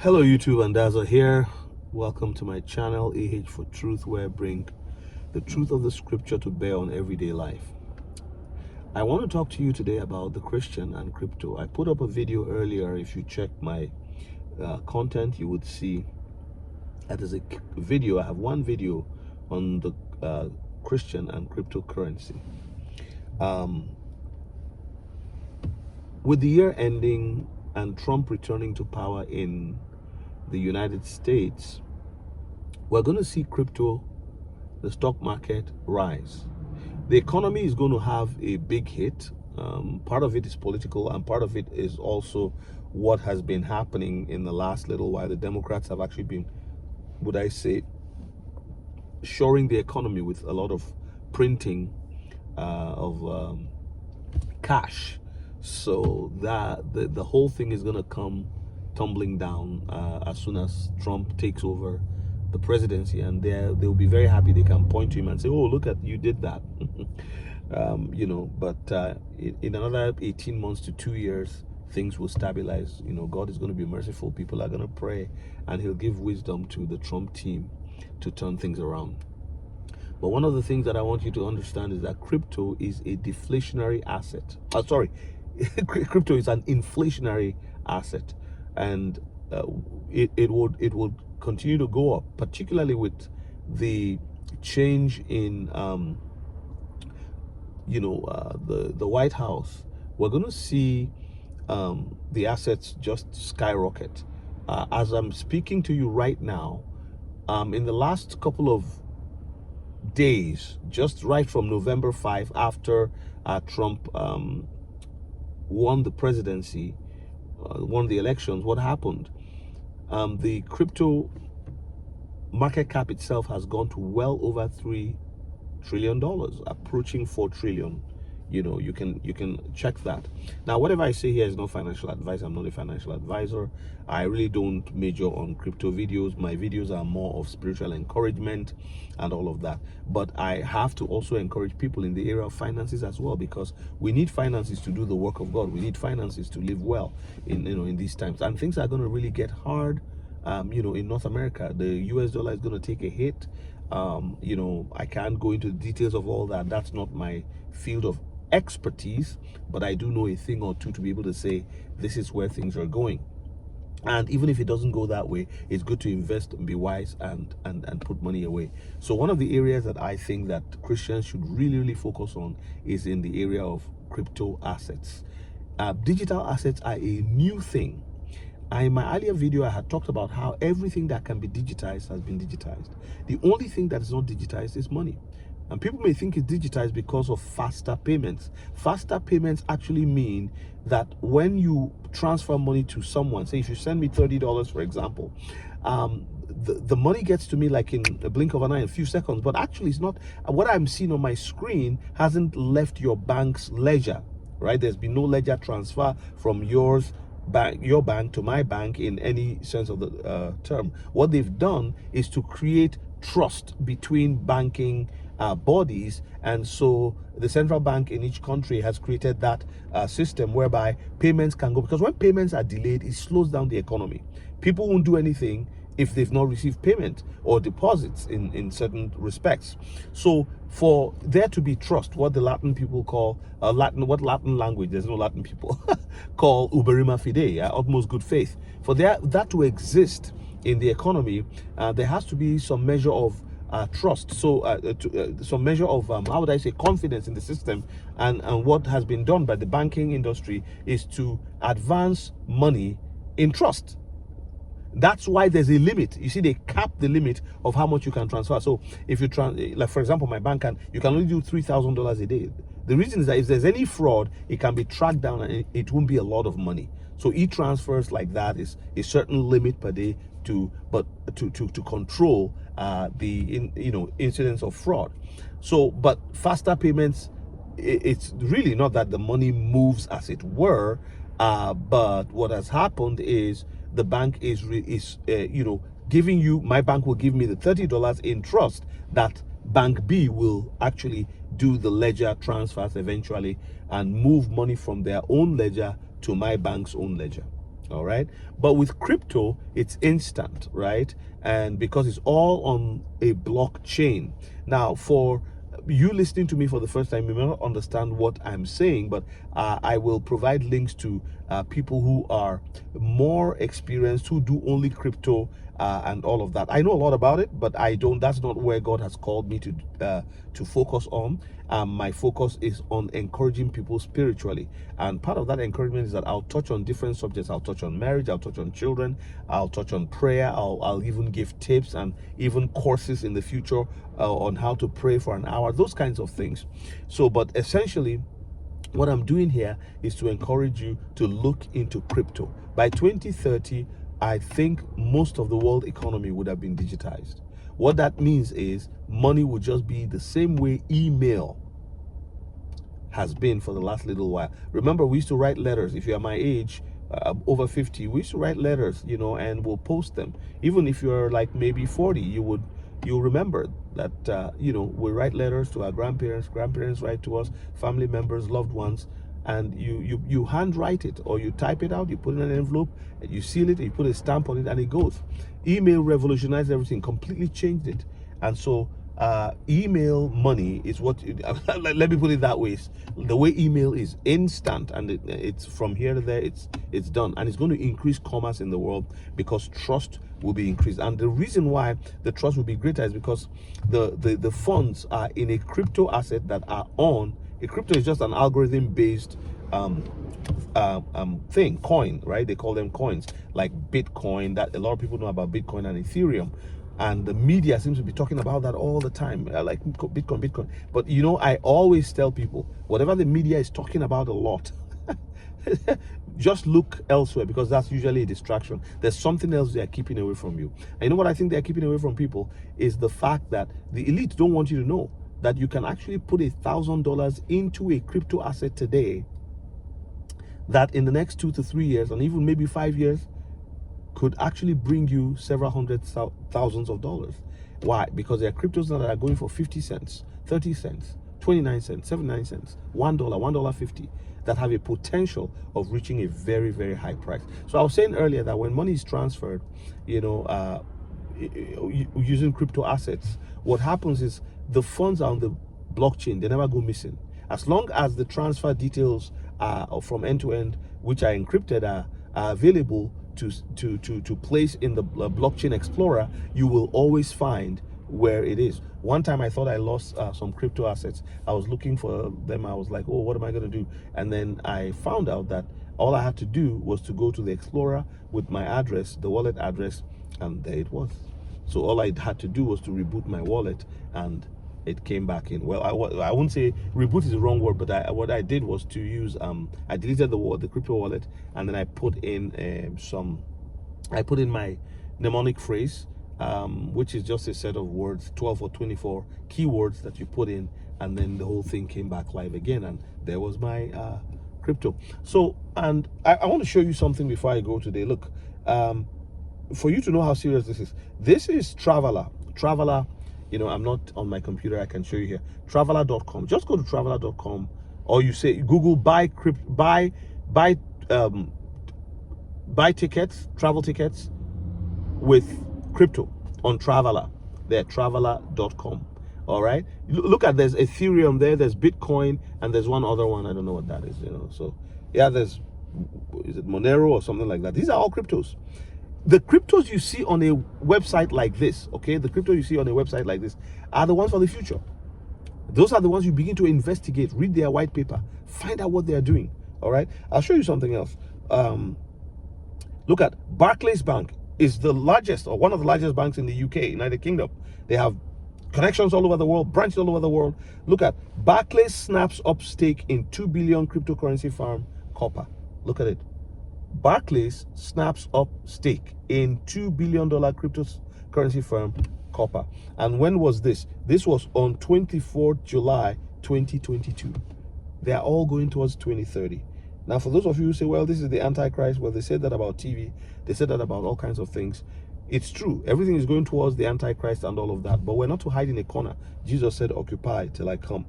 Hello YouTube, and Dazzle here. Welcome to my channel, AH for Truth, where I bring the truth of the scripture to bear on everyday life. I want to talk to you today about the Christian and crypto. I put up a video earlier. If you check my content, you would see that is a video. I have one video on the Christian and cryptocurrency. With the year ending and Trump returning to power in the United States, we're going to see crypto, the stock market, rise. The economy is going to have a big hit. Part of it is political, and part of it is also what has been happening in the last little while. The Democrats have actually been, would I say, shoring the economy with a lot of printing of cash. So that the whole thing is going to come tumbling down as soon as Trump takes over the presidency, and they'll be very happy. They can point to him and say, "Oh, look at you did that." But in another 18 months to 2 years, things will stabilize. God is going to be merciful. People are going to pray, and He'll give wisdom to the Trump team to turn things around. But one of the things that I want you to understand is that crypto is a deflationary asset. Crypto is an inflationary asset, and it would continue to go up, particularly with the change in the White House. We're going to see the assets just skyrocket. As I'm speaking to you right now, in the last couple of days, just right from November 5, after Trump won the presidency, won the elections, what happened? The crypto market cap itself has gone to well over $3 trillion, approaching $4 trillion. You can check that. Now, whatever I say here is not financial advice. I'm not a financial advisor. I really don't major on crypto videos. My videos are more of spiritual encouragement and all of that. But I have to also encourage people in the area of finances as well, because we need finances to do the work of God. We need finances to live well in these times. And things are going to really get hard. In North America, the US dollar is going to take a hit. I can't go into the details of all that. That's not my field of expertise, but I do know a thing or two to be able to say this is where things are going. And even if it doesn't go that way, it's good to invest and be wise and put money away. So one of the areas that I think that Christians should really focus on is in the area of crypto assets. Digital assets are a new thing. In my earlier video, I had talked about how everything that can be digitized has been digitized. The only thing that is not digitized is money. And people may think it's digitized because of faster payments. Faster payments actually mean that when you transfer money to someone, say if you send me $30, for example, the money gets to me like in a blink of an eye, in a few seconds. But actually, it's not. What I'm seeing on my screen hasn't left your bank's ledger, right? There's been no ledger transfer from your bank to my bank in any sense of the term. What they've done is to create trust between banking bodies, and so the central bank in each country has created that system whereby payments can go, because when payments are delayed, it slows down the economy. People won't do anything if they've not received payment or deposits in certain respects. So for there to be trust, what the Latin people call what Latin language, there's no Latin people, call uberrima fide, utmost good faith, for that to exist in the economy, there has to be some measure of trust. So some measure of how would I say, confidence in the system. And what has been done by the banking industry is to advance money in trust. That's why there's a limit. You see, they cap the limit of how much you can transfer. So if you like for example, my bank you can only do $3,000 a day. The reason is that if there's any fraud, it can be tracked down, and it won't be a lot of money. So e-transfers like that is a certain limit per day to control the incidence of fraud. So, but faster payments, it's really not that the money moves as it were, but what has happened is the bank is giving you, my bank will give me the $30 in trust that Bank B will actually do the ledger transfers eventually and move money from their own ledger to my bank's own ledger. All right. But with crypto, it's instant, right? And because it's all on a blockchain. Now, for you listening to me for the first time, you may not understand what I'm saying, but I will provide links to people who are more experienced, who do only crypto and all of that. I know a lot about it, but I don't. That's not where God has called me to focus on. My focus is on encouraging people spiritually, and part of that encouragement is that I'll touch on different subjects. I'll touch on marriage, I'll touch on children, I'll touch on prayer, I'll even give tips and even courses in the future on how to pray for an hour, those kinds of things. So, but essentially, what I'm doing here is to encourage you to look into crypto. By 2030, I think most of the world economy would have been digitized. What that means is money will just be the same way email has been for the last little while. Remember, we used to write letters. If you're my age, over 50, we used to write letters, and we'll post them. Even if you're like maybe 40, you'll remember that, we write letters to our grandparents write to us, family members, loved ones, and you handwrite it, or you type it out, you put it in an envelope, and you seal it, and you put a stamp on it, and it goes. Email revolutionized everything, completely changed it. And so email money is what let me put it that way. The way email is instant, and it's from here to there, it's done, and it's going to increase commerce in the world because trust will be increased. And the reason why the trust will be greater is because the funds are in a crypto asset that are on a crypto. Is just an algorithm based thing, coin, right? They call them coins, like Bitcoin. That a lot of people know about Bitcoin and Ethereum, and the media seems to be talking about that all the time, like Bitcoin. But I always tell people, whatever the media is talking about a lot, just look elsewhere, because that's usually a distraction. There's something else they are keeping away from you. And you know what I think they're keeping away from people is the fact that the elite don't want you to know that you can actually put $1,000 into a crypto asset today that in the next 2 to 3 years, and even maybe 5 years, could actually bring you several hundred thousands of dollars. Why? Because there are cryptos that are going for 50 cents, 30 cents, 29 cents, 79 cents, $1, $1.50, that have a potential of reaching a very, very high price. So I was saying earlier that when money is transferred, using crypto assets, what happens is the funds are on the blockchain. They never go missing. As long as the transfer details are from end to end, which are encrypted, are available to place in the blockchain explorer, you will always find where it is. One time I thought I lost some crypto assets. I was looking for them. I was like, oh, what am I going to do? And then I found out that all I had to do was to go to the explorer with my address, the wallet address, and there it was. So all I had to do was to reboot my wallet, and it came back in. Well, I wouldn't say reboot is the wrong word, but what I did was to use I deleted the crypto wallet, and then I put in my mnemonic phrase, which is just a set of words, 12 or 24 keywords that you put in, and then the whole thing came back live again, and there was my crypto. So, and I want to show you something before I go today. Look, for you to know how serious this is Traveler. I'm not on my computer. I can show you here. Traveler.com. Just go to traveler.com, or you say Google buy tickets, travel tickets with crypto on Traveler. There, traveler.com. All right. Look at, there's Ethereum there, there's Bitcoin, and there's one other one. I don't know what that is. So yeah, is it Monero or something like that? These are all cryptos. The cryptos you see on a website like this, okay, the crypto you see on a website like this are the ones for the future. Those are the ones you begin to investigate, read their white paper, find out what they are doing. All right, I'll show you something else. Look at Barclays Bank is the largest, or one of the largest banks in the UK, United Kingdom. They have connections all over the world, branches all over the world. Look at Barclays snaps up stake in 2 billion cryptocurrency firm Copper. Look at it. Barclays snaps up stake in $2 billion cryptocurrency firm Copper. And when was this? This was on 24th July 2022. They are all going towards 2030. Now, for those of you who say, well, this is the Antichrist, well, they said that about TV, they said that about all kinds of things. It's true. Everything is going towards the Antichrist and all of that, but we're not to hide in a corner. Jesus said, occupy till I come.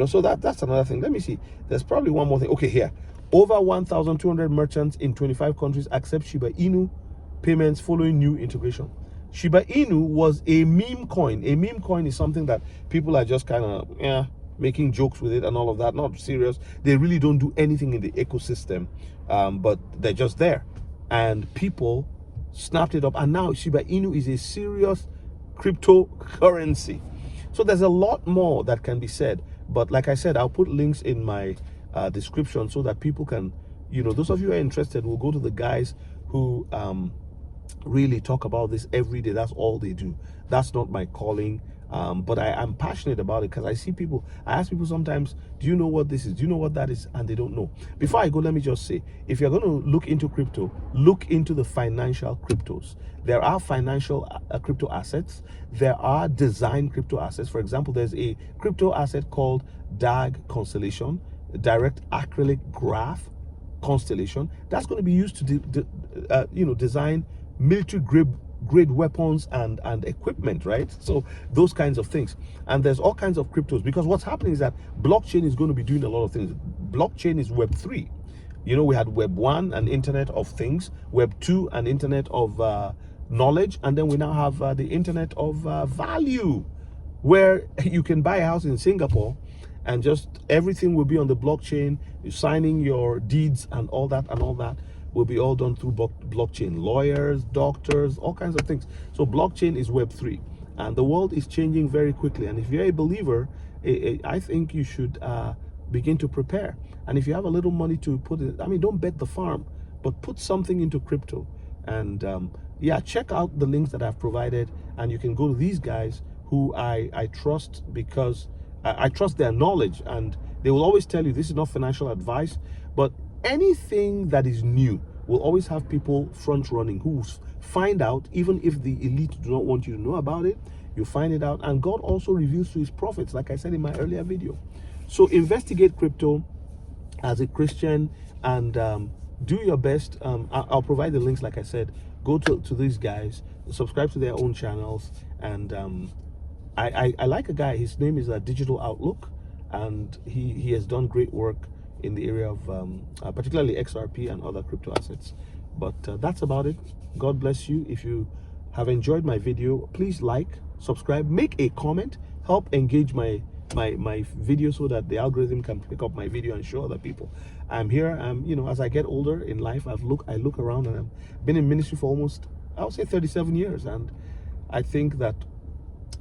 So that's another thing. Let me see. There's probably one more thing. Okay, here. Over 1,200 merchants in 25 countries accept Shiba Inu payments following new integration. Shiba Inu was a meme coin. A meme coin is something that people are just kind of making jokes with it and all of that. Not serious. They really don't do anything in the ecosystem, but they're just there. And people snapped it up. And now Shiba Inu is a serious cryptocurrency. So there's a lot more that can be said. But like I said, I'll put links in my description so that people can, those of you who are interested will go to the guys who really talk about this every day. That's all they do. That's not my calling, but I am passionate about it because I see people, I ask people sometimes, do you know what this is, do you know what that is, and they don't know. Before I go, let me just say, if you're going to look into crypto, look into the financial cryptos. There are financial crypto assets. There are design crypto assets. For example, there's a crypto asset called DAG Constellation, Direct Acrylic Graph Constellation. That's going to be used to design military grade weapons and equipment, right? So those kinds of things. And there's all kinds of cryptos, because what's happening is that blockchain is going to be doing a lot of things. Blockchain is Web 3. We had Web 1 and Internet of Things, Web 2 and Internet of Knowledge, and then we now have the Internet of Value, where you can buy a house in Singapore and just everything will be on the blockchain. You're signing your deeds and all that will be all done through blockchain. Lawyers, doctors, all kinds of things. So blockchain is Web 3, and the world is changing very quickly. And if you're a believer, I think you should begin to prepare. And if you have a little money to put it, don't bet the farm, but put something into crypto. And check out the links that I've provided, and you can go to these guys who I trust, because I trust their knowledge, and they will always tell you this is not financial advice, but anything that is new will always have people front running who find out, even if the elite do not want you to know about it. You find it out, and God also reveals to his prophets, like I said in my earlier video. So investigate crypto as a Christian, and do your best. I'll provide the links, like I said. Go to these guys, subscribe to their own channels, and I like a guy. His name is Digital Outlook, and he has done great work in the area of particularly XRP and other crypto assets. But that's about it. God bless you. If you have enjoyed my video, please like, subscribe, make a comment, help engage my video so that the algorithm can pick up my video and show other people. I'm here. As I get older in life, I look around, and I've been in ministry for almost, I would say, 37 years, and I think that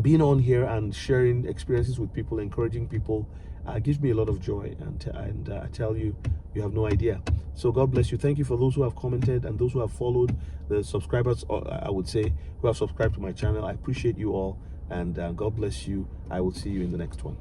being on here and sharing experiences with people, encouraging people, gives me a lot of joy, and I tell you, you have no idea. So God bless you. Thank you for those who have commented and those who have followed, the subscribers, I would say, who have subscribed to my channel. I appreciate you all, and God bless you. I will see you in the next one.